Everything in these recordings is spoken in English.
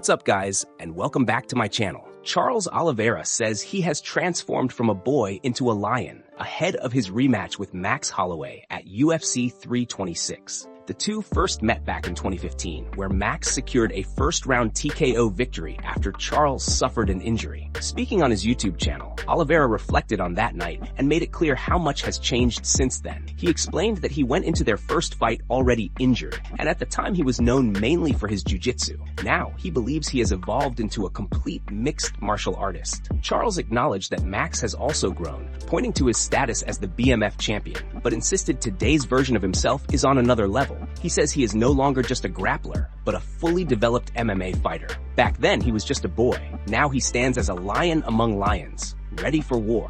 What's up, guys, and welcome back to my channel. Charles Oliveira says he has transformed from a boy into a lion ahead of his rematch with Max Holloway at UFC 326. The two first met back in 2015, where Max secured a first-round TKO victory after Charles suffered an injury. Speaking on his YouTube channel, Oliveira reflected on that night and made it clear how much has changed since then. He explained that he went into their first fight already injured, and at the time he was known mainly for his jiu-jitsu. Now, he believes he has evolved into a complete mixed martial artist. Charles acknowledged that Max has also grown, pointing to his status as the BMF champion, but insisted today's version of himself is on another level. He says he is no longer just a grappler, but a fully developed MMA fighter. Back then, he was just a boy. Now he stands as a lion among lions, ready for war.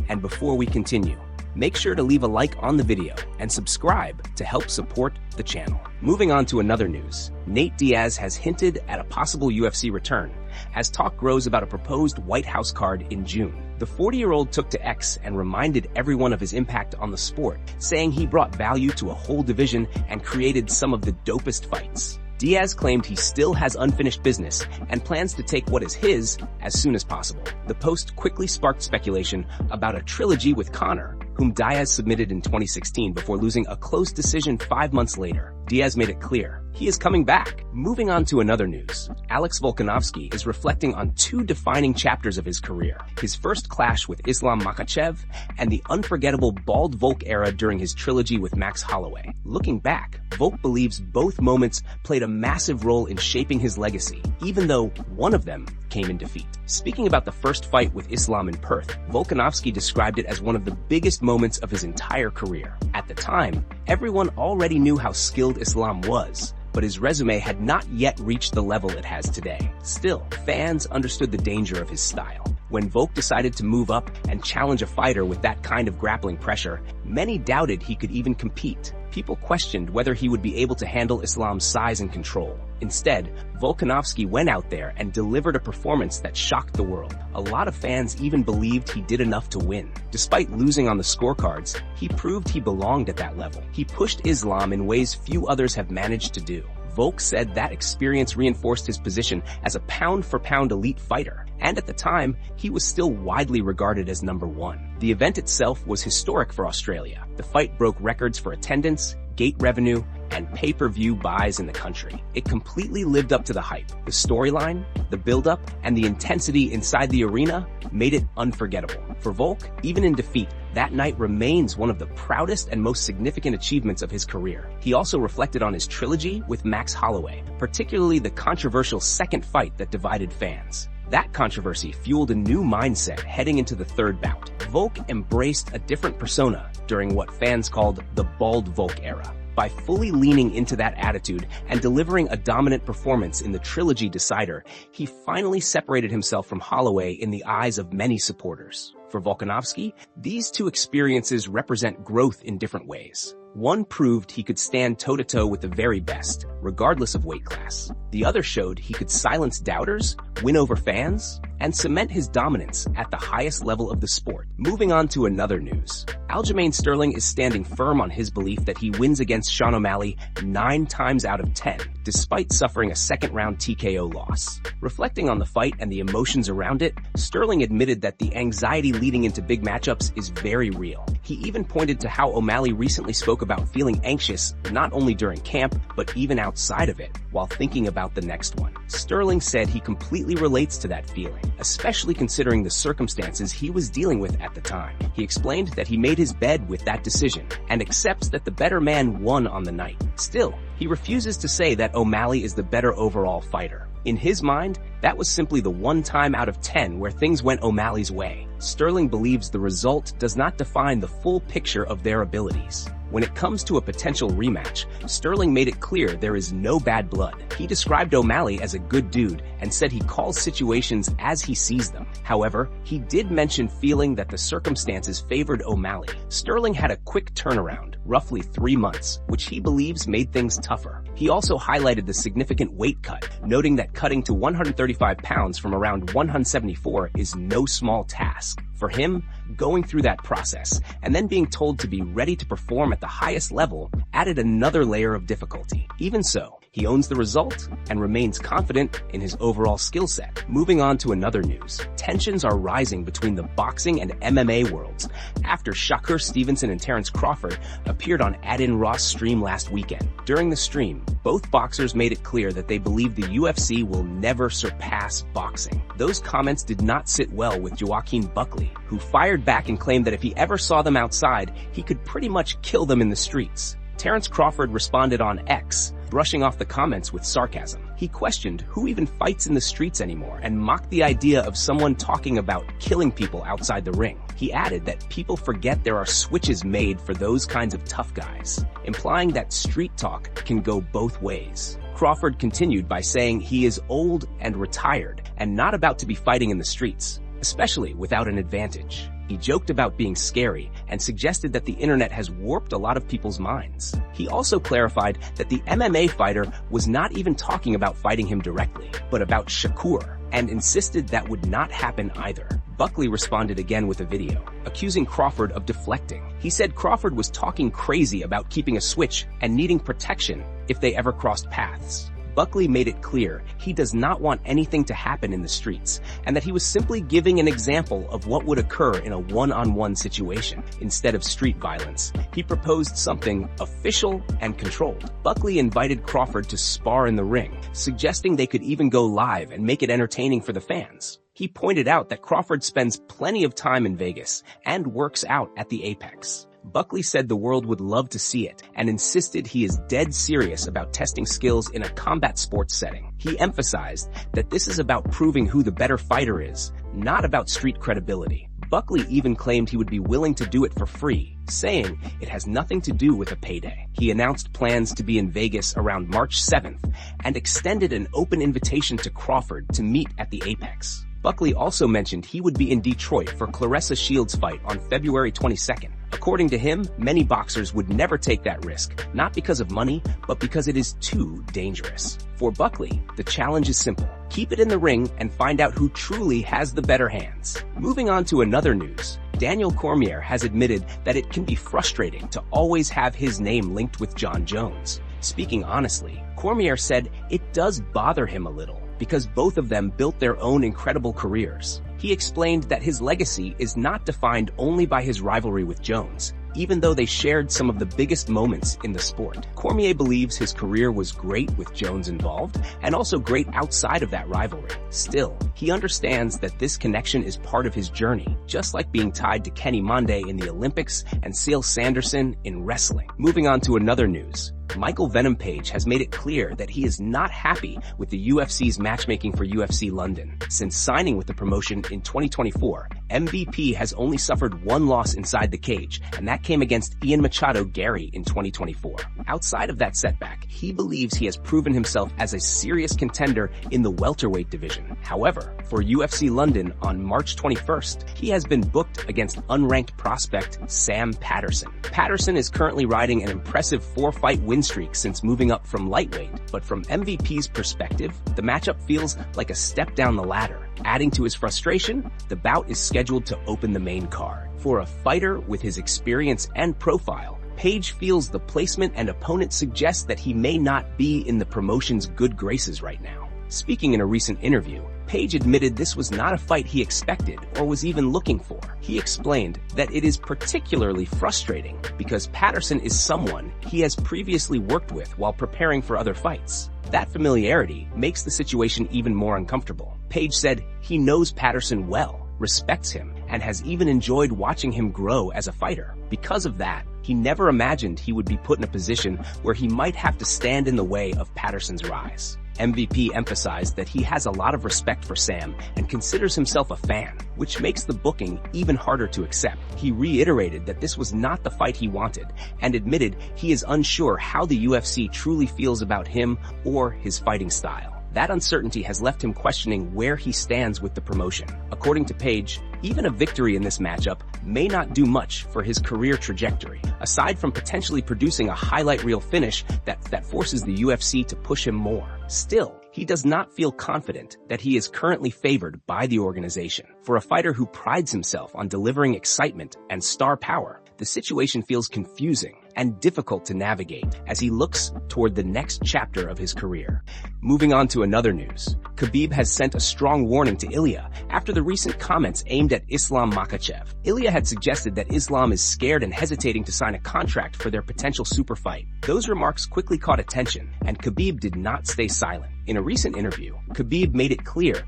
And before we continue, make sure to leave a like on the video and subscribe to help support the channel. Moving on to another news, Nate Diaz has hinted at a possible UFC return as talk grows about a proposed White House card in June. The 40-year-old took to X and reminded everyone of his impact on the sport, saying he brought value to a whole division and created some of the dopest fights. Diaz claimed he still has unfinished business and plans to take what is his as soon as possible. The post quickly sparked speculation about a trilogy with Conor, whom Diaz submitted in 2016 before losing a close decision 5 months later. Diaz made it clear he is coming back. Moving on to another news, Volkanovski is reflecting on two defining chapters of his career: his first clash with Islam Makhachev and the unforgettable Bald Volk era during his trilogy with Max Holloway. Looking back, Volk believes both moments played a massive role in shaping his legacy, even though one of them came in defeat. Speaking about the first fight with Islam in Perth, Volkanovski described it as one of the biggest moments of his entire career. At the time, everyone already knew how skilled Islam was, but his resume had not yet reached the level it has today. Still, fans understood the danger of his style. When Volk decided to move up and challenge a fighter with that kind of grappling pressure, many doubted he could even compete. People questioned whether he would be able to handle Islam's size and control. Instead, Volkanovski went out there and delivered a performance that shocked the world. A lot of fans even believed he did enough to win. Despite losing on the scorecards, he proved he belonged at that level. He pushed Islam in ways few others have managed to do. Volk said that experience reinforced his position as a pound-for-pound elite fighter, and at the time, he was still widely regarded as number one. The event itself was historic for Australia. The fight broke records for attendance, gate revenue, and pay-per-view buys in the country. It completely lived up to the hype. The storyline, the build-up, and the intensity inside the arena made it unforgettable. For Volk, even in defeat, that night remains one of the proudest and most significant achievements of his career. He also reflected on his trilogy with Max Holloway, particularly the controversial second fight that divided fans. That controversy fueled a new mindset heading into the third bout. Volk embraced a different persona during what fans called the Bald Volk era. By fully leaning into that attitude and delivering a dominant performance in the trilogy decider, he finally separated himself from Holloway in the eyes of many supporters. For Volkanovski, these two experiences represent growth in different ways. One proved he could stand toe-to-toe with the very best, regardless of weight class. The other showed he could silence doubters, win over fans, and cement his dominance at the highest level of the sport. Moving on to another news, Aljamain Sterling is standing firm on his belief that he wins against Sean O'Malley 9 times out of 10, despite suffering a second-round TKO loss. Reflecting on the fight and the emotions around it, Sterling admitted that the anxiety leading into big matchups is very real. He even pointed to how O'Malley recently spoke about feeling anxious not only during camp, but even outside of it, while thinking about the next one. Sterling said he completely relates to that feeling, especially considering the circumstances he was dealing with at the time. He explained that he made his bed with that decision and accepts that the better man won on the night. Still, he refuses to say that O'Malley is the better overall fighter. In his mind, that was simply the one time out of 10 where things went O'Malley's way. Sterling believes the result does not define the full picture of their abilities. When it comes to a potential rematch, Sterling made it clear there is no bad blood. He described O'Malley as a good dude and said he calls situations as he sees them. However, he did mention feeling that the circumstances favored O'Malley. Sterling had a quick turnaround, roughly 3 months, which he believes made things tougher. He also highlighted the significant weight cut, noting that cutting to 135 pounds from around 174 is no small task. For him, going through that process and then being told to be ready to perform at the highest level added another layer of difficulty. Even so, He owns the result and remains confident in his overall skill set. Moving on to another news. Tensions are rising between the boxing and MMA worlds after Shakur Stevenson and Terence Crawford appeared on Adin Ross' stream last weekend. During the stream, both boxers made it clear that they believe the UFC will never surpass boxing. Those comments did not sit well with Joaquin Buckley, who fired back and claimed that if he ever saw them outside, he could pretty much kill them in the streets. Terence Crawford responded on X, brushing off the comments with sarcasm. He questioned who even fights in the streets anymore and mocked the idea of someone talking about killing people outside the ring. He added that people forget there are switches made for those kinds of tough guys, implying that street talk can go both ways. Crawford continued by saying he is old and retired and not about to be fighting in the streets, especially without an advantage. He joked about being scary and suggested that the internet has warped a lot of people's minds. He also clarified that the MMA fighter was not even talking about fighting him directly, but about Shakur, and insisted that would not happen either. Buckley responded again with a video, accusing Crawford of deflecting. He said Crawford was talking crazy about keeping a switch and needing protection if they ever crossed paths. Buckley made it clear he does not want anything to happen in the streets, and that he was simply giving an example of what would occur in a one-on-one situation. Instead of street violence, he proposed something official and controlled. Buckley invited Crawford to spar in the ring, suggesting they could even go live and make it entertaining for the fans. He pointed out that Crawford spends plenty of time in Vegas and works out at the Apex. Buckley said the world would love to see it and insisted he is dead serious about testing skills in a combat sports setting. He emphasized that this is about proving who the better fighter is, not about street credibility. Buckley even claimed he would be willing to do it for free, saying it has nothing to do with a payday. He announced plans to be in Vegas around March 7th and extended an open invitation to Crawford to meet at the Apex. Buckley also mentioned he would be in Detroit for Claressa Shields' fight on February 22nd. According to him, many boxers would never take that risk, not because of money, but because it is too dangerous. For Buckley, the challenge is simple. Keep it in the ring and find out who truly has the better hands. Moving on to another news. Daniel Cormier has admitted that it can be frustrating to always have his name linked with Jon Jones. Speaking honestly, Cormier said it does bother him a little, because both of them built their own incredible careers. He explained that his legacy is not defined only by his rivalry with Jones, even though they shared some of the biggest moments in the sport. Cormier believes his career was great with Jones involved, and also great outside of that rivalry. Still, he understands that this connection is part of his journey, just like being tied to Kenny Monday in the Olympics and Seal Sanderson in wrestling. Moving on to another news. Michael Venom Page has made it clear that he is not happy with the UFC's matchmaking for UFC London. Since signing with the promotion in 2024, MVP has only suffered one loss inside the cage, and that came against Ian Machado Gary in 2024. Outside of that setback, he believes he has proven himself as a serious contender in the welterweight division. However, for UFC London on March 21st, he has been booked against unranked prospect Sam Patterson. Patterson is currently riding an impressive 4-fight win streak since moving up from lightweight, but from MVP's perspective, the matchup feels like a step down the ladder. Adding to his frustration, the bout is scheduled to open the main card. For a fighter with his experience and profile, Page feels the placement and opponent suggest that he may not be in the promotion's good graces right now. Speaking in a recent interview, Page admitted this was not a fight he expected or was even looking for. He explained that it is particularly frustrating because Patterson is someone he has previously worked with while preparing for other fights. That familiarity makes the situation even more uncomfortable. Page said he knows Patterson well, respects him, and has even enjoyed watching him grow as a fighter. Because of that, he never imagined he would be put in a position where he might have to stand in the way of Patterson's rise. MVP emphasized that he has a lot of respect for Sam and considers himself a fan, which makes the booking even harder to accept. He reiterated that this was not the fight he wanted and admitted he is unsure how the UFC truly feels about him or his fighting style. That uncertainty has left him questioning where he stands with the promotion. According to Page, even a victory in this matchup may not do much for his career trajectory, aside from potentially producing a highlight reel finish that forces the UFC to push him more. Still, he does not feel confident that he is currently favored by the organization. For a fighter who prides himself on delivering excitement and star power, the situation feels confusing and difficult to navigate as he looks toward the next chapter of his career. Moving on to another news, Khabib has sent a strong warning to Ilia after the recent comments aimed at Islam Makhachev. Ilia had suggested that Islam is scared and hesitating to sign a contract for their potential super fight. Those remarks quickly caught attention, and Khabib did not stay silent. In a recent interview, Khabib made it clear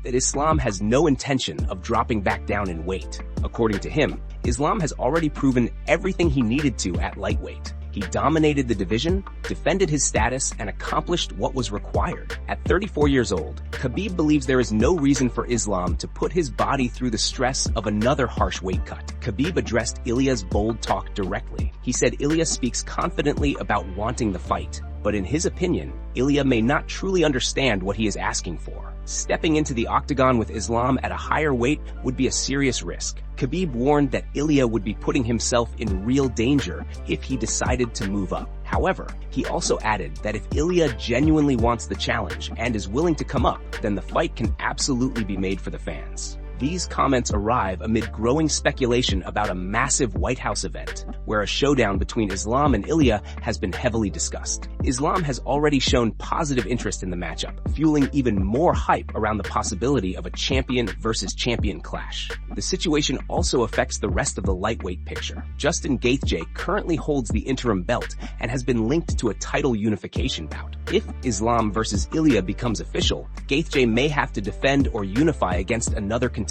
that Islam has no intention of dropping back down in weight. According to him, Islam has already proven everything he needed to at lightweight. He dominated the division, defended his status, and accomplished what was required. At 34 years old, Khabib believes there is no reason for Islam to put his body through the stress of another harsh weight cut. Khabib addressed Ilia's bold talk directly. He said Ilia speaks confidently about wanting the fight, but in his opinion, Ilia may not truly understand what he is asking for. Stepping into the octagon with Islam at a higher weight would be a serious risk. Khabib warned that Ilia would be putting himself in real danger if he decided to move up. However, he also added that if Ilia genuinely wants the challenge and is willing to come up, then the fight can absolutely be made for the fans. These comments arrive amid growing speculation about a massive White House event, where a showdown between Islam and Ilia has been heavily discussed. Islam has already shown positive interest in the matchup, fueling even more hype around the possibility of a champion versus champion clash. The situation also affects the rest of the lightweight picture. Justin Gaethje currently holds the interim belt and has been linked to a title unification bout. If Islam versus Ilia becomes official, Gaethje may have to defend or unify against another contender.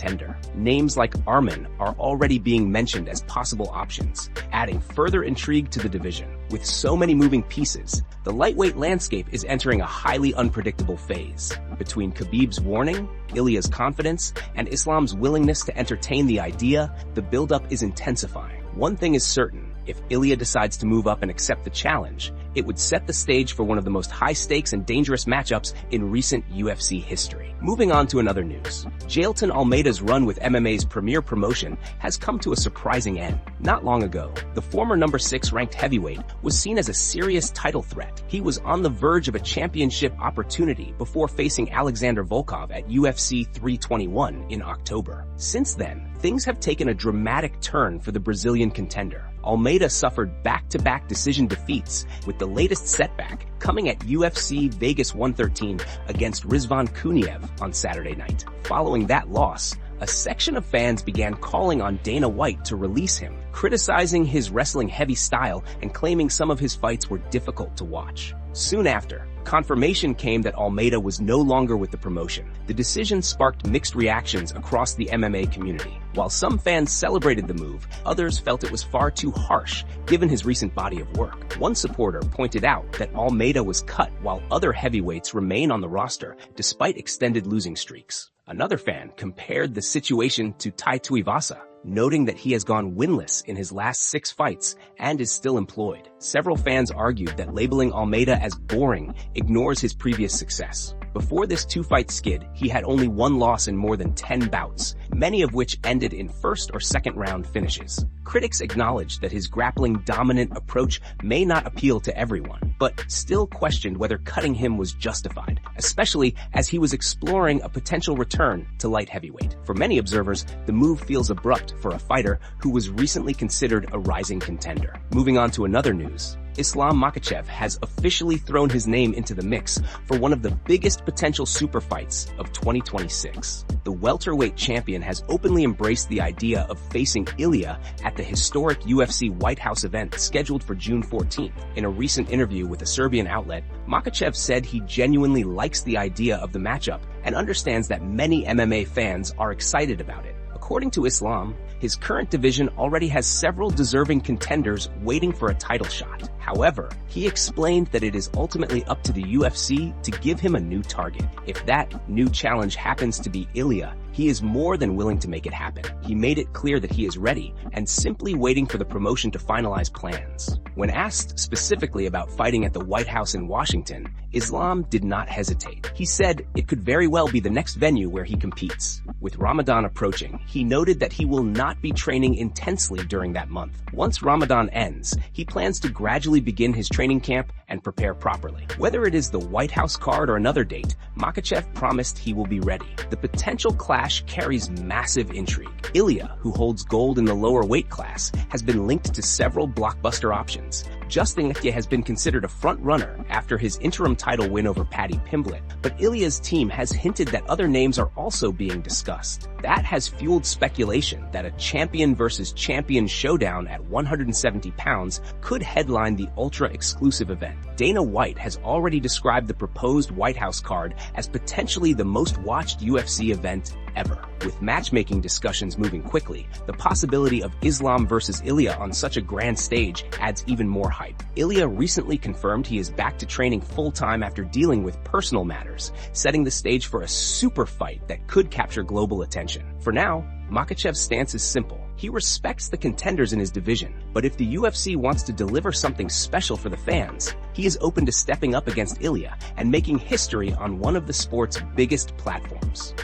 Names like Arman are already being mentioned as possible options, adding further intrigue to the division. With so many moving pieces, the lightweight landscape is entering a highly unpredictable phase. Between Khabib's warning, Ilia's confidence, and Islam's willingness to entertain the idea, the buildup is intensifying. One thing is certain. If Ilia decides to move up and accept the challenge, it would set the stage for one of the most high-stakes and dangerous matchups in recent UFC history. Moving on to another news. Jailton Almeida's run with MMA's premier promotion has come to a surprising end. Not long ago, the former number 6 ranked heavyweight was seen as a serious title threat. He was on the verge of a championship opportunity before facing Alexander Volkov at UFC 321 in October. Since then, things have taken a dramatic turn for the Brazilian contender. Almeida suffered back-to-back decision defeats, with the latest setback coming at UFC Vegas 113 against Rizvan Kuniev on Saturday night. Following that loss, a section of fans began calling on Dana White to release him, criticizing his wrestling-heavy style and claiming some of his fights were difficult to watch. Soon after, confirmation came that Almeida was no longer with the promotion. The decision sparked mixed reactions across the MMA community. While some fans celebrated the move, others felt it was far too harsh given his recent body of work. One supporter pointed out that Almeida was cut while other heavyweights remain on the roster despite extended losing streaks. Another fan compared the situation to Tai Tuivasa, noting that he has gone winless in his last 6 fights and is still employed. Several fans argued that labeling Almeida as boring ignores his previous success. Before this 2-fight skid, he had only 1 loss in more than 10 bouts, many of which ended in first or second round finishes. Critics acknowledged that his grappling dominant approach may not appeal to everyone, but still questioned whether cutting him was justified, especially as he was exploring a potential return to light heavyweight. For many observers, the move feels abrupt for a fighter who was recently considered a rising contender. Moving on to another news. Islam Makhachev has officially thrown his name into the mix for one of the biggest potential super fights of 2026. The welterweight champion has openly embraced the idea of facing Ilia at the historic UFC White House event scheduled for June 14th. In a recent interview with a Serbian outlet, Makhachev said he genuinely likes the idea of the matchup and understands that many MMA fans are excited about it. According to Islam, his current division already has several deserving contenders waiting for a title shot. However, he explained that it is ultimately up to the UFC to give him a new target. If that new challenge happens to be Ilia, he is more than willing to make it happen. He made it clear that he is ready and simply waiting for the promotion to finalize plans. When asked specifically about fighting at the White House in Washington, Islam did not hesitate. He said it could very well be the next venue where he competes. With Ramadan approaching, he noted that he will not be training intensely during that month. Once Ramadan ends, he plans to gradually officially begin his training camp and prepare properly. Whether it is the White House card or another date, Makhachev promised he will be ready. The potential clash carries massive intrigue. Ilia, who holds gold in the lower weight class, has been linked to several blockbuster options. Justin Gaethje has been considered a front-runner after his interim title win over Paddy Pimblett, but Ilia's team has hinted that other names are also being discussed. That has fueled speculation that a champion versus champion showdown at 170 pounds could headline the ultra-exclusive event. Dana White has already described the proposed White House card as potentially the most watched UFC event ever. With matchmaking discussions moving quickly, the possibility of Islam versus Ilia on such a grand stage adds even more hype. Ilia recently confirmed he is back to training full-time after dealing with personal matters, setting the stage for a super fight that could capture global attention. For now, Makhachev's stance is simple. He respects the contenders in his division, but if the UFC wants to deliver something special for the fans, he is open to stepping up against Ilia and making history on one of the sport's biggest platforms.